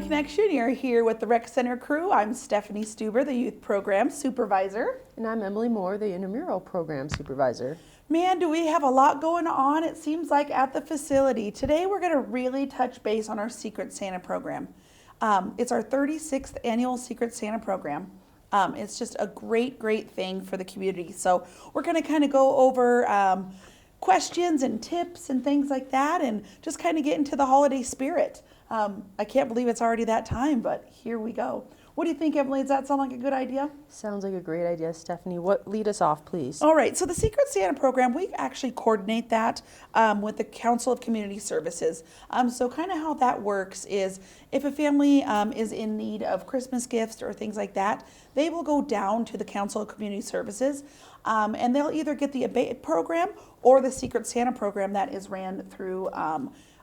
Connection. You're here with the Rec Center crew. I'm Stephanie Stuber, the Youth Program Supervisor. And I'm Emily Moore, the Intramural Program Supervisor. Man, do we have a lot going on, it seems like, at the facility. Today we're going to really touch base on our Secret Santa program. It's our 36th annual Secret Santa program. It's just a great thing for the community. So we're going to kind of go over questions and tips and things like that and just kind of get into the holiday spirit. I can't believe it's already that time, but here we go. What do you think, Emily? Does that sound like a good idea? Sounds like a great idea, Stephanie. Lead us off, please? All right, so the Secret Santa program, we actually coordinate that with the Council of Community Services. So kind of how that works is if a family is in need of Christmas gifts or things like that, they will go down to the Council of Community Services and they'll either get the ABATE program or the Secret Santa program that is ran through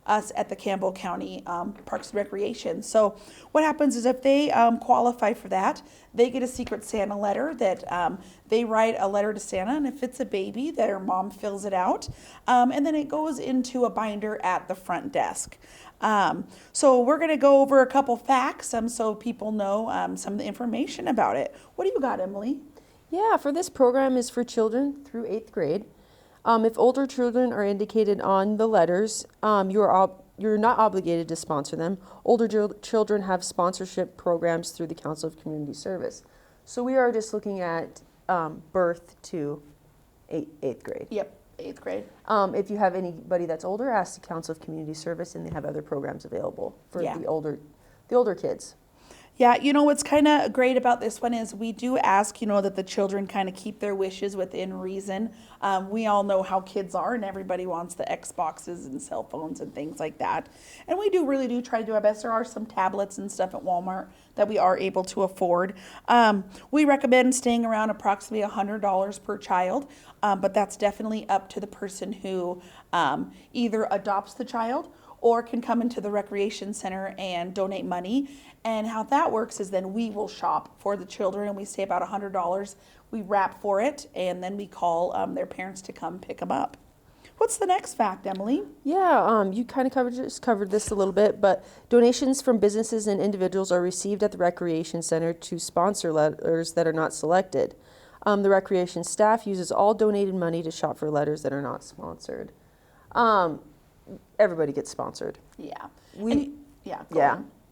us at the Campbell County Parks and Recreation. So what happens is if they qualify for that, they get a Secret Santa letter that they write a letter to Santa, and if it's a baby, their mom fills it out, and then it goes into a binder at the front desk. So we're going to go over a couple facts so people know some of the information about it. What do you got, Emily? Yeah, for this program is for children through 8th grade. If older children are indicated on the letters, you're not obligated to sponsor them. Older children have sponsorship programs through the Council of Community Service. So we are just looking at birth to 8th grade. Yep, 8th grade. If you have anybody that's older, ask the Council of Community Service, and they have other programs available for the older kids. Yeah, what's kind of great about this one is we do ask, that the children kind of keep their wishes within reason. We all know how kids are, and everybody wants the Xboxes and cell phones and things like that. And we really do try to do our best. There are some tablets and stuff at Walmart that we are able to afford. We recommend staying around approximately $100 per child, but that's definitely up to the person who either adopts the child or can come into the recreation center and donate money. And how that works is then we will shop for the children, and we say about $100. We wrap for it, and then we call their parents to come pick them up. What's the next fact, Emily? Yeah, you kind of covered this a little bit, but donations from businesses and individuals are received at the recreation center to sponsor letters that are not selected. The recreation staff uses all donated money to shop for letters that are not sponsored. Everybody gets sponsored. Yeah.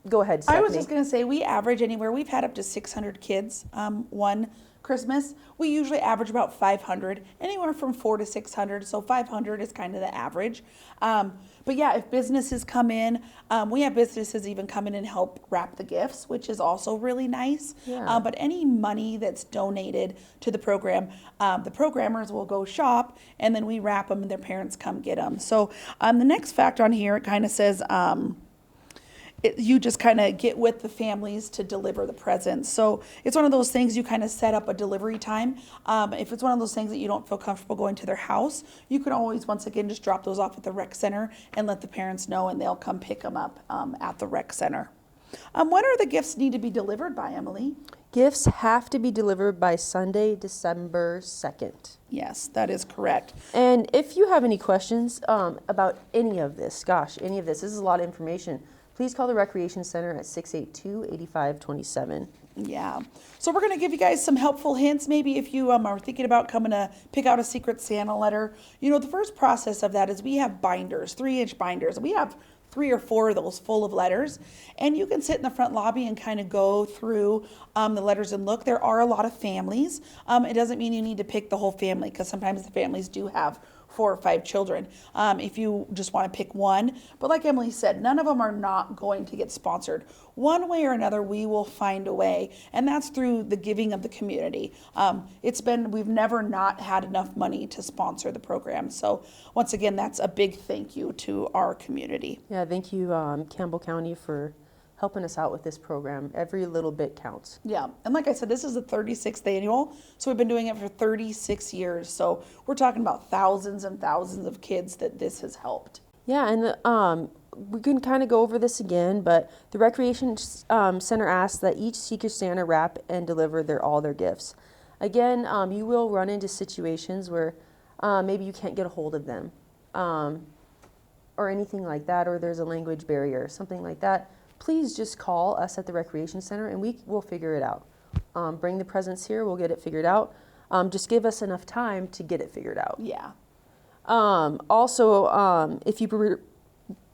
Go ahead, Stephanie. I was just going to say, we average anywhere. We've had up to 600 kids one Christmas. We usually average about 500, anywhere from 400 to 600. So 500 is kind of the average. But yeah, if businesses come in, we have businesses even come in and help wrap the gifts, which is also really nice. Yeah. But any money that's donated to the program, the programmers will go shop, and then we wrap them and their parents come get them. So the next fact on here, it kind of says, you just kind of get with the families to deliver the presents. So it's one of those things you kind of set up a delivery time. If it's one of those things that you don't feel comfortable going to their house, you can always, once again, just drop those off at the rec center and let the parents know, and they'll come pick them up at the rec center. When are the gifts need to be delivered by, Emily? Gifts have to be delivered by Sunday, December 2nd. Yes, that is correct. And if you have any questions about any of this, this is a lot of information. Please call the Recreation Center at 682-8527. Yeah. So we're going to give you guys some helpful hints. Maybe if you are thinking about coming to pick out a Secret Santa letter, the first process of that is we have binders, 3-inch binders. We have 3 or 4 of those full of letters, and you can sit in the front lobby and kind of go through the letters and look. There are a lot of families. It doesn't mean you need to pick the whole family, because sometimes the families do have 4 or 5 children, if you just want to pick one. But like Emily said, none of them are not going to get sponsored. One way or another, we will find a way, and that's through the giving of the community. We've never not had enough money to sponsor the program. So once again, that's a big thank you to our community. Yeah, thank you, Campbell County, for helping us out with this program. Every little bit counts. Yeah, and like I said, this is the 36th annual, so we've been doing it for 36 years. So we're talking about thousands and thousands of kids that this has helped. Yeah, and we can kind of go over this again, but the Recreation Center asks that each Secret Santa wrap and deliver all their gifts. Again, you will run into situations where maybe you can't get a hold of them or anything like that, or there's a language barrier, something like that. please just call us at the Recreation Center and we will figure it out. Bring the presents here, we'll get it figured out. Just give us enough time to get it figured out. Yeah. Also, if you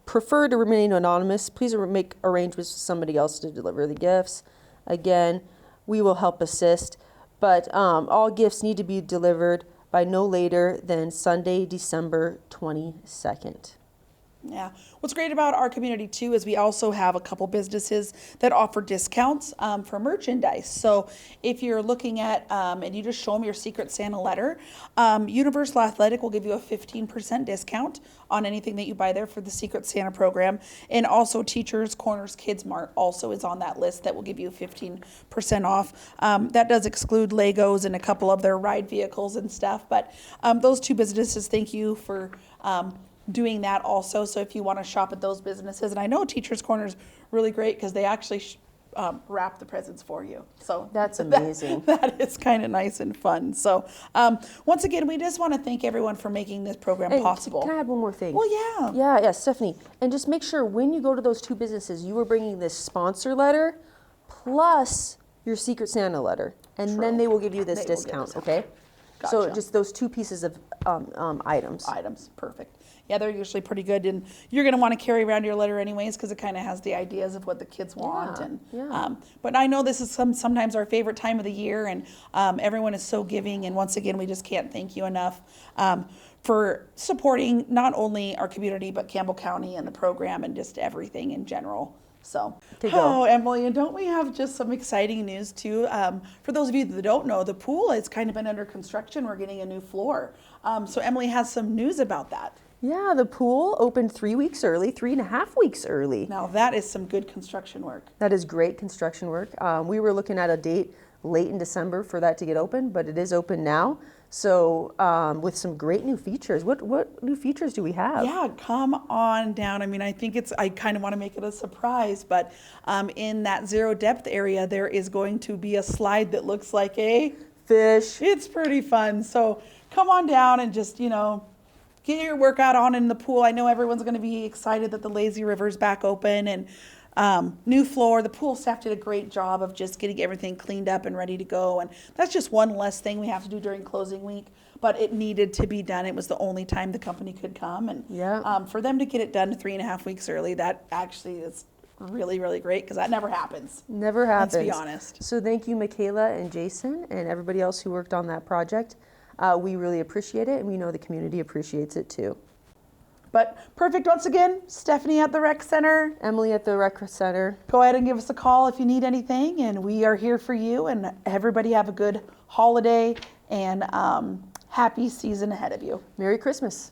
prefer to remain anonymous, please make arrangements with somebody else to deliver the gifts. Again, we will help assist, but all gifts need to be delivered by no later than Sunday, December 22nd. Yeah. What's great about our community too is we also have a couple businesses that offer discounts for merchandise. So if you're looking at and you just show them your Secret Santa letter, Universal Athletic will give you a 15% discount on anything that you buy there for the Secret Santa program. And also Teachers Corners Kids Mart also is on that list that will give you 15% off. That does exclude Legos and a couple of their ride vehicles and stuff. But those two businesses, thank you for doing that also. So if you want to shop at those businesses, and I know Teachers Corner is really great because they actually wrap the presents for you. So that's amazing. That is kind of nice and fun. So once again, we just want to thank everyone for making this program possible. Can I add one more thing? Well, yeah. Yeah, Stephanie. And just make sure when you go to those two businesses, you are bringing this sponsor letter plus your Secret Santa letter. And then they will give you this discount, okay? Gotcha. So just those two pieces of items. Perfect. Yeah, they're usually pretty good, and you're going to want to carry around your letter anyways because it kind of has the ideas of what the kids want. But I know this is sometimes our favorite time of the year, and everyone is so giving. And once again, we just can't thank you enough for supporting not only our community but Campbell County and the program and just everything in general. So, Emily, and don't we have just some exciting news too? For those of you that don't know, the pool has kind of been under construction. We're getting a new floor. So Emily has some news about that. Yeah, the pool opened 3 weeks early, 3.5 weeks early. Now that is some good construction work. That is great construction work. We were looking at a date late in December for that to get open, but it is open now. So with some great new features. What new features do we have? Yeah, come on down. I mean, I kind of want to make it a surprise, but in that zero depth area, there is going to be a slide that looks like a fish. It's pretty fun. So come on down and just, get your workout on in the pool. I know everyone's going to be excited that the lazy river's back open and new floor. The pool staff did a great job of just getting everything cleaned up and ready to go. And that's just one less thing we have to do during closing week, but it needed to be done. It was the only time the company could come. And for them to get it done 3.5 weeks early, that actually is really, really great because that never happens. Never happens. Let's be honest. So thank you, Michaela and Jason and everybody else who worked on that project. We really appreciate it, and we know the community appreciates it too. But perfect once again, Stephanie at the Rec Center. Emily at the Rec Center. Go ahead and give us a call if you need anything, and we are here for you. And everybody have a good holiday and happy season ahead of you. Merry Christmas.